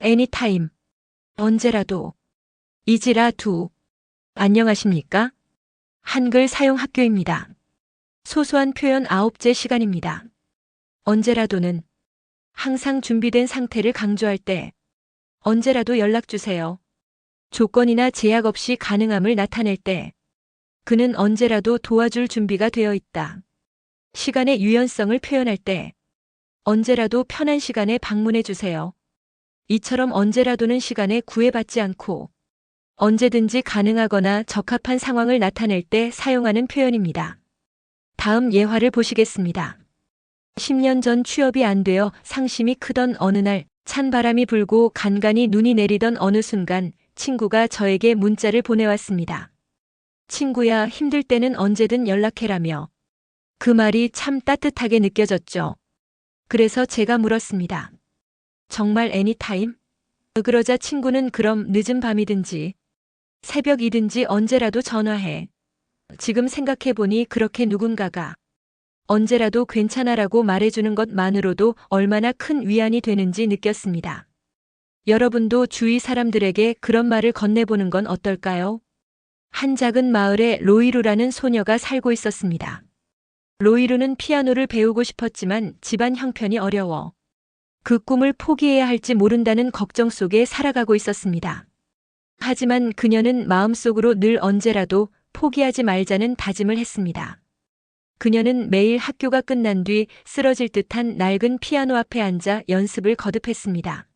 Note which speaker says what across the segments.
Speaker 1: 애니타임. 언제라도. 이지라2. 안녕하십니까? 한글 사용 학교입니다. 소소한 표현 9째 시간입니다. 언제라도는 항상 준비된 상태를 강조할 때 언제라도 연락주세요. 조건이나 제약 없이 가능함을 나타낼 때 그는 언제라도 도와줄 준비가 되어 있다. 시간의 유연성을 표현할 때 언제라도 편한 시간에 방문해 주세요. 이처럼 언제라도는 시간에 구애받지 않고 언제든지 가능하거나 적합한 상황을 나타낼 때 사용하는 표현입니다. 다음 예화를 보시겠습니다. 10년 전 취업이 안 되어 상심이 크던 어느 날 찬바람이 불고 간간히 눈이 내리던 어느 순간 친구가 저에게 문자를 보내왔습니다. 친구야, 힘들 때는 언제든 연락해라며. 그 말이 참 따뜻하게 느껴졌죠. 그래서 제가 물었습니다. 정말 애니타임? 그러자 친구는 그럼 늦은 밤이든지 새벽이든지 언제라도 전화해. 지금 생각해보니 그렇게 누군가가 언제라도 괜찮아라고 말해주는 것만으로도 얼마나 큰 위안이 되는지 느꼈습니다. 여러분도 주위 사람들에게 그런 말을 건네보는 건 어떨까요? 한 작은 마을에 로이루라는 소녀가 살고 있었습니다. 로이루는 피아노를 배우고 싶었지만 집안 형편이 어려워 그 꿈을 포기해야 할지 모른다는 걱정 속에 살아가고 있었습니다. 하지만 그녀는 마음속으로 늘 언제라도 포기하지 말자는 다짐을 했습니다. 그녀는 매일 학교가 끝난 뒤 쓰러질 듯한 낡은 피아노 앞에 앉아 연습을 거듭했습니다.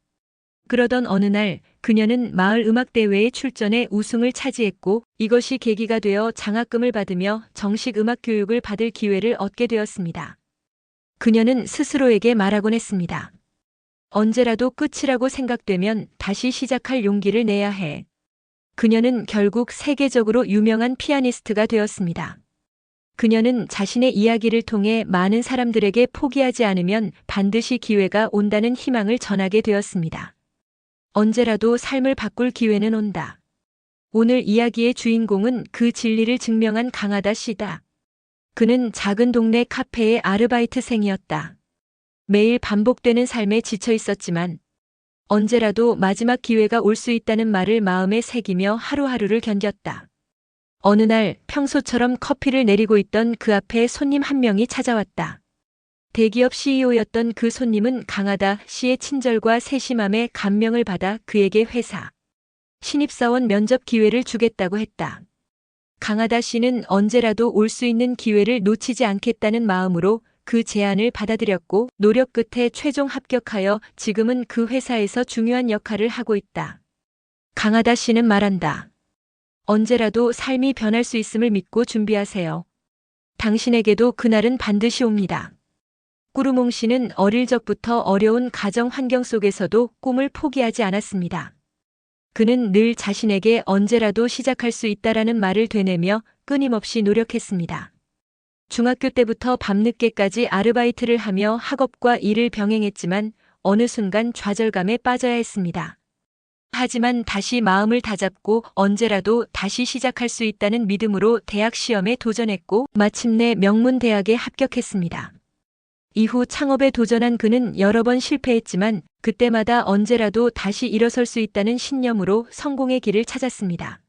Speaker 1: 그러던 어느 날 그녀는 마을 음악대회에 출전해 우승을 차지했고 이것이 계기가 되어 장학금을 받으며 정식 음악 교육을 받을 기회를 얻게 되었습니다. 그녀는 스스로에게 말하곤 했습니다. 언제라도 끝이라고 생각되면 다시 시작할 용기를 내야 해. 그녀는 결국 세계적으로 유명한 피아니스트가 되었습니다. 그녀는 자신의 이야기를 통해 많은 사람들에게 포기하지 않으면 반드시 기회가 온다는 희망을 전하게 되었습니다. 언제라도 삶을 바꿀 기회는 온다. 오늘 이야기의 주인공은 그 진리를 증명한 강하다 씨다. 그는 작은 동네 카페의 아르바이트생이었다. 매일 반복되는 삶에 지쳐 있었지만 언제라도 마지막 기회가 올 수 있다는 말을 마음에 새기며 하루하루를 견뎠다. 어느 날 평소처럼 커피를 내리고 있던 그 앞에 손님 한 명이 찾아왔다. 대기업 CEO였던 그 손님은 강하다 씨의 친절과 세심함에 감명을 받아 그에게 회사 신입사원 면접 기회를 주겠다고 했다. 강하다 씨는 언제라도 올 수 있는 기회를 놓치지 않겠다는 마음으로 그 제안을 받아들였고 노력 끝에 최종 합격하여 지금은 그 회사에서 중요한 역할을 하고 있다. 강하다 씨는 말한다. 언제라도 삶이 변할 수 있음을 믿고 준비하세요. 당신에게도 그날은 반드시 옵니다. 꾸루몽 씨는 어릴 적부터 어려운 가정 환경 속에서도 꿈을 포기하지 않았습니다. 그는 늘 자신에게 언제라도 시작할 수 있다라는 말을 되뇌며 끊임없이 노력했습니다. 중학교 때부터 밤늦게까지 아르바이트를 하며 학업과 일을 병행했지만 어느 순간 좌절감에 빠져야 했습니다. 하지만 다시 마음을 다잡고 언제라도 다시 시작할 수 있다는 믿음으로 대학 시험에 도전했고 마침내 명문대학에 합격했습니다. 이후 창업에 도전한 그는 여러 번 실패했지만 그때마다 언제라도 다시 일어설 수 있다는 신념으로 성공의 길을 찾았습니다.